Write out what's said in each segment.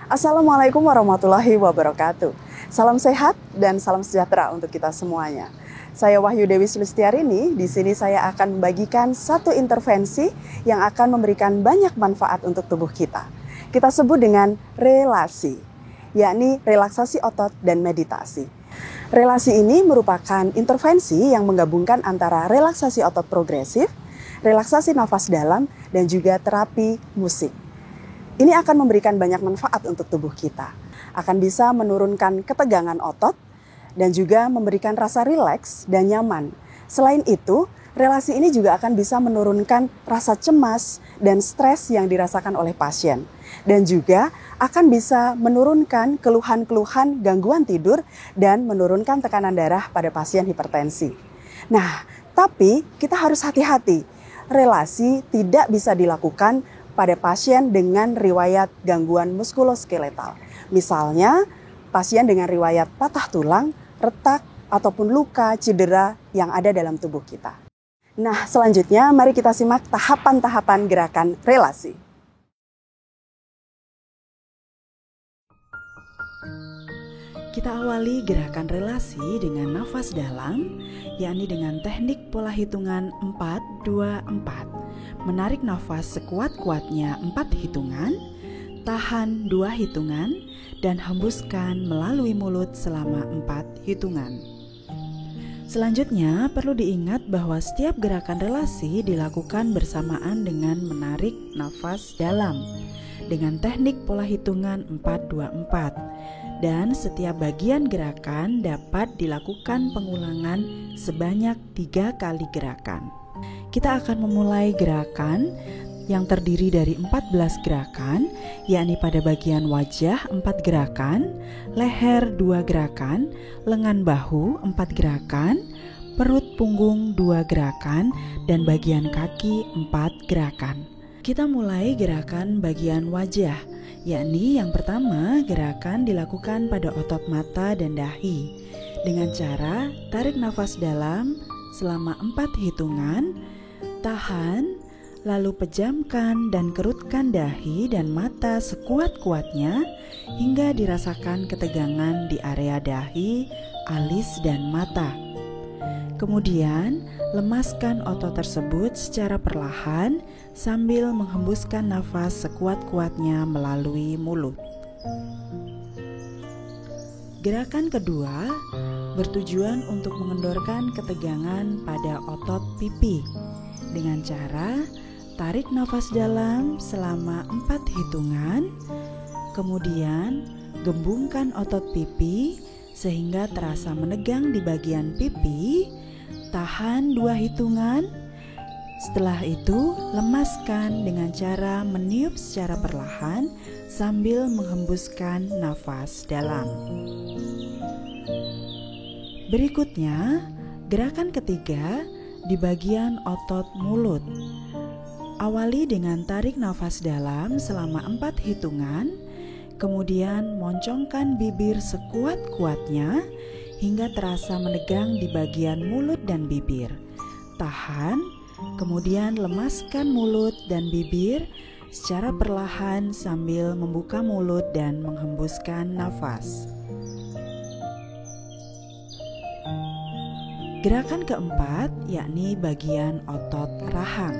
Assalamualaikum warahmatullahi wabarakatuh. Salam sehat dan salam sejahtera untuk kita semuanya. Saya Wahyu Dewi Sulistiarini. Di sini saya akan membagikan satu intervensi yang akan memberikan banyak manfaat untuk tubuh kita. Kita sebut dengan relasi, yakni relaksasi otot dan meditasi. Relasi ini merupakan intervensi yang menggabungkan antara relaksasi otot progresif, relaksasi nafas dalam, dan juga terapi musik. Ini akan memberikan banyak manfaat untuk tubuh kita. Akan bisa menurunkan ketegangan otot dan juga memberikan rasa rileks dan nyaman. Selain itu, relasi ini juga akan bisa menurunkan rasa cemas dan stres yang dirasakan oleh pasien. Dan juga akan bisa menurunkan keluhan-keluhan gangguan tidur dan menurunkan tekanan darah pada pasien hipertensi. Nah, tapi kita harus hati-hati. Relasi tidak bisa dilakukan pada pasien dengan riwayat gangguan muskuloskeletal. Misalnya, pasien dengan riwayat patah tulang, retak, ataupun luka, cedera yang ada dalam tubuh kita. Nah, selanjutnya mari kita simak tahapan-tahapan gerakan relasi. Kita awali gerakan relasi dengan nafas dalam, yakni dengan teknik pola hitungan 4-2-4. Menarik nafas sekuat-kuatnya 4 hitungan, tahan 2 hitungan, dan hembuskan melalui mulut selama 4 hitungan. Selanjutnya, perlu diingat bahwa setiap gerakan relasi dilakukan bersamaan dengan menarik nafas dalam dengan teknik pola hitungan 4-2-4. Dan setiap bagian gerakan dapat dilakukan pengulangan sebanyak 3 kali gerakan. Kita akan memulai gerakan yang terdiri dari 14 gerakan, yakni pada bagian wajah 4 gerakan, leher 2 gerakan, lengan bahu 4 gerakan, perut punggung 2 gerakan, dan bagian kaki 4 gerakan. Kita mulai gerakan bagian wajah, yakni yang pertama gerakan dilakukan pada otot mata dan dahi dengan cara tarik nafas dalam selama 4 hitungan, tahan, lalu pejamkan dan kerutkan dahi dan mata sekuat-kuatnya hingga dirasakan ketegangan di area dahi, alis, dan mata. Kemudian, lemaskan otot tersebut secara perlahan sambil menghembuskan nafas sekuat-kuatnya melalui mulut. Gerakan kedua bertujuan untuk mengendorkan ketegangan pada otot pipi dengan cara tarik nafas dalam selama 4 hitungan, kemudian gembungkan otot pipi sehingga terasa menegang di bagian pipi, tahan 2 hitungan. Setelah itu, lemaskan dengan cara meniup secara perlahan sambil menghembuskan nafas dalam. Berikutnya, gerakan ketiga di bagian otot mulut. Awali dengan tarik nafas dalam selama 4 hitungan, kemudian moncongkan bibir sekuat-kuatnya hingga terasa menegang di bagian mulut dan bibir. Tahan, kemudian lemaskan mulut dan bibir secara perlahan sambil membuka mulut dan menghembuskan nafas. Gerakan keempat yakni bagian otot rahang.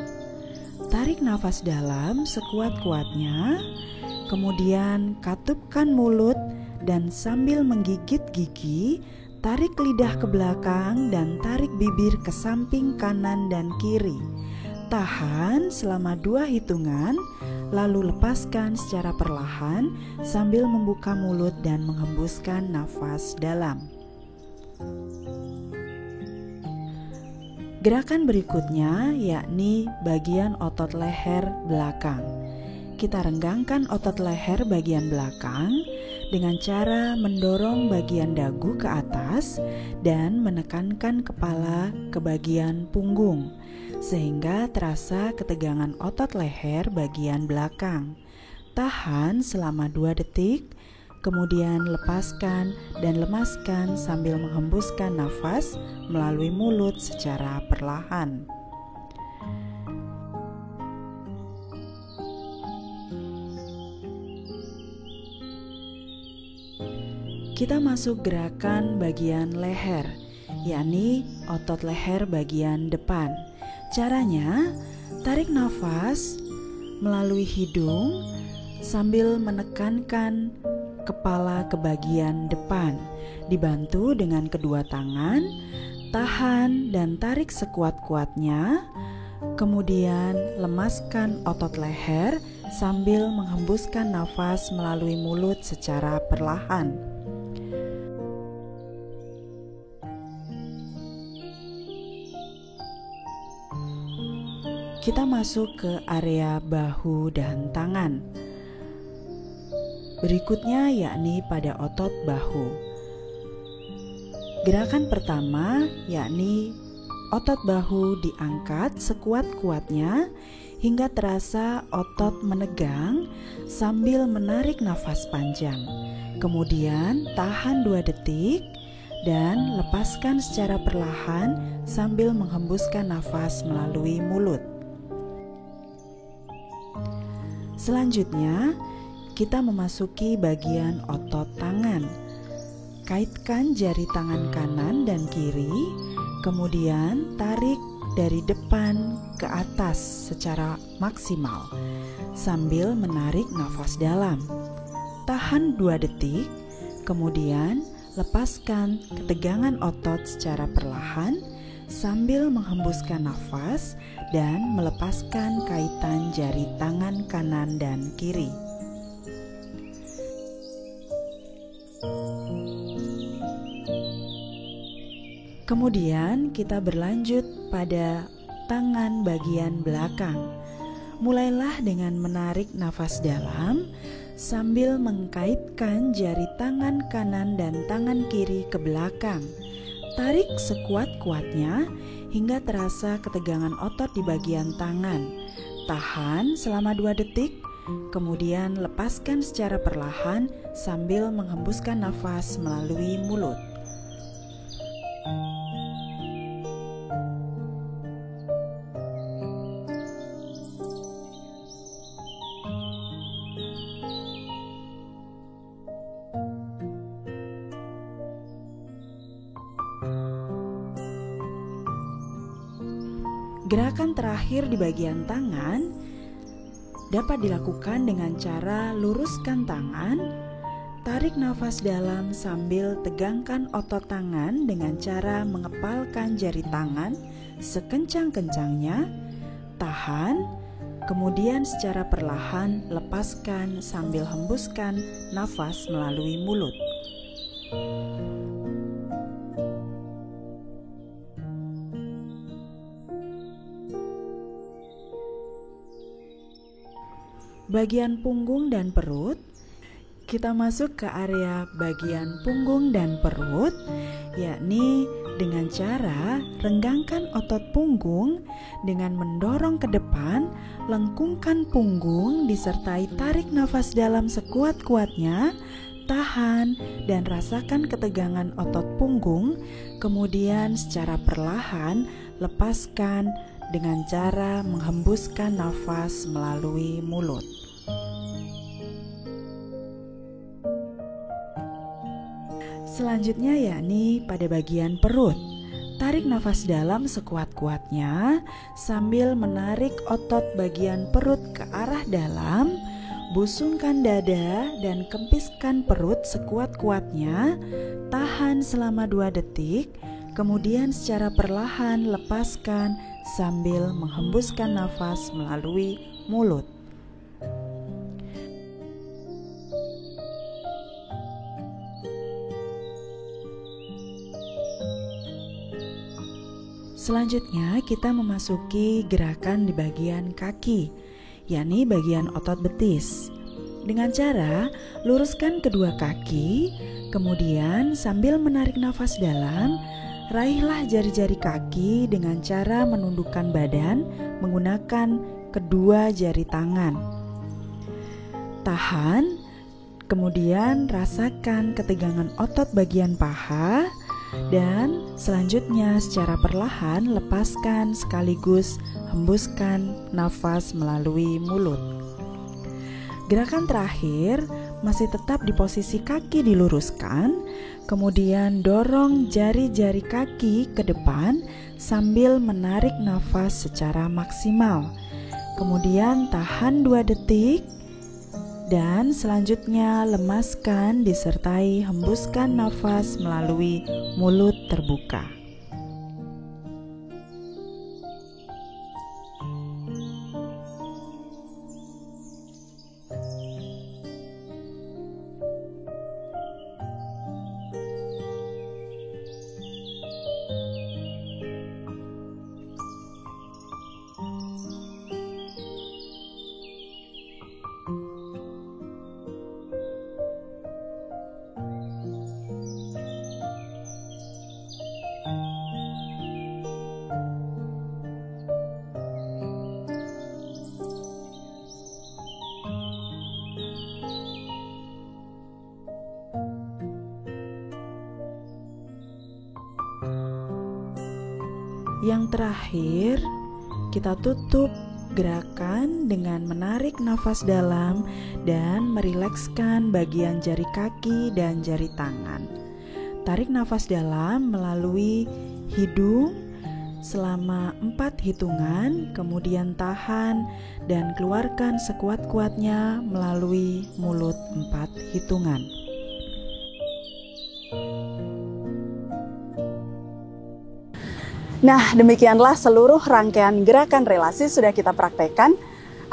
Tarik nafas dalam sekuat-kuatnya, kemudian katupkan mulut dan sambil menggigit gigi, tarik lidah ke belakang dan tarik bibir ke samping kanan dan kiri. Tahan selama 2 hitungan, lalu lepaskan secara perlahan sambil membuka mulut dan menghembuskan nafas dalam. Gerakan berikutnya yakni bagian otot leher belakang. Kita renggangkan otot leher bagian belakang dengan cara mendorong bagian dagu ke atas dan menekankan kepala ke bagian punggung sehingga terasa ketegangan otot leher bagian belakang. Tahan selama 2 detik, kemudian lepaskan dan lemaskan sambil menghembuskan nafas melalui mulut secara perlahan. kita masuk gerakan bagian leher, yakni otot leher bagian depan. Caranya, tarik nafas melalui hidung sambil menekankan kepala ke bagian depan, dibantu dengan kedua tangan, tahan dan tarik sekuat-kuatnya. Kemudian lemaskan otot leher sambil menghembuskan nafas melalui mulut secara perlahan. Kita masuk ke area bahu dan tangan. Berikutnya yakni pada otot bahu. Gerakan pertama yakni otot bahu diangkat sekuat-kuatnya hingga terasa otot menegang sambil menarik nafas panjang. Kemudian tahan 2 detik dan lepaskan secara perlahan sambil menghembuskan nafas melalui mulut. Selanjutnya, kita memasuki bagian otot tangan. Kaitkan jari tangan kanan dan kiri, kemudian tarik dari depan ke atas secara maksimal sambil menarik nafas dalam. Tahan 2 detik, kemudian lepaskan ketegangan otot secara perlahan sambil menghembuskan nafas dan melepaskan kaitan jari tangan kanan dan kiri. Kemudian kita berlanjut pada tangan bagian belakang. Mulailah dengan menarik nafas dalam sambil mengkaitkan jari tangan kanan dan tangan kiri ke belakang. Tarik sekuat-kuatnya hingga terasa ketegangan otot di bagian tangan. Tahan selama 2 detik, kemudian lepaskan secara perlahan sambil menghembuskan nafas melalui mulut. Gerakan terakhir di bagian tangan dapat dilakukan dengan cara luruskan tangan, tarik nafas dalam sambil tegangkan otot tangan dengan cara mengepalkan jari tangan sekencang-kencangnya, tahan, kemudian secara perlahan lepaskan sambil hembuskan nafas melalui mulut. Bagian punggung dan perut, kita masuk ke area bagian punggung dan perut, yakni dengan cara renggangkan otot punggung dengan mendorong ke depan, lengkungkan punggung disertai tarik nafas dalam sekuat-kuatnya, tahan dan rasakan ketegangan otot punggung, kemudian secara perlahan lepaskan dengan cara menghembuskan nafas melalui mulut. Selanjutnya yakni pada bagian perut. Tarik nafas dalam sekuat-kuatnya sambil menarik otot bagian perut ke arah dalam, busungkan dada dan kempiskan perut sekuat-kuatnya, tahan selama 2 detik, kemudian secara perlahan lepaskan sambil menghembuskan nafas melalui mulut. Selanjutnya kita memasuki gerakan di bagian kaki, yakni bagian otot betis. Dengan cara luruskan kedua kaki, kemudian sambil menarik nafas dalam, raihlah jari-jari kaki dengan cara menundukkan badan menggunakan kedua jari tangan. Tahan, kemudian rasakan ketegangan otot bagian paha, dan selanjutnya secara perlahan lepaskan sekaligus hembuskan nafas melalui mulut. Gerakan terakhir masih tetap di posisi kaki diluruskan, kemudian dorong jari-jari kaki ke depan sambil menarik nafas secara maksimal. Kemudian tahan 2 detik dan selanjutnya lemaskan disertai hembuskan nafas melalui mulut terbuka. Yang terakhir, kita tutup gerakan dengan menarik nafas dalam dan merilekskan bagian jari kaki dan jari tangan. Tarik nafas dalam melalui hidung selama 4 hitungan, kemudian tahan dan keluarkan sekuat-kuatnya melalui mulut 4 hitungan. Nah, demikianlah seluruh rangkaian gerakan relasi sudah kita praktekkan.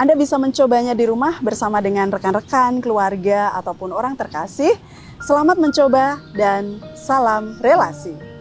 Anda bisa mencobanya di rumah bersama dengan rekan-rekan, keluarga, ataupun orang terkasih. Selamat mencoba dan salam relasi.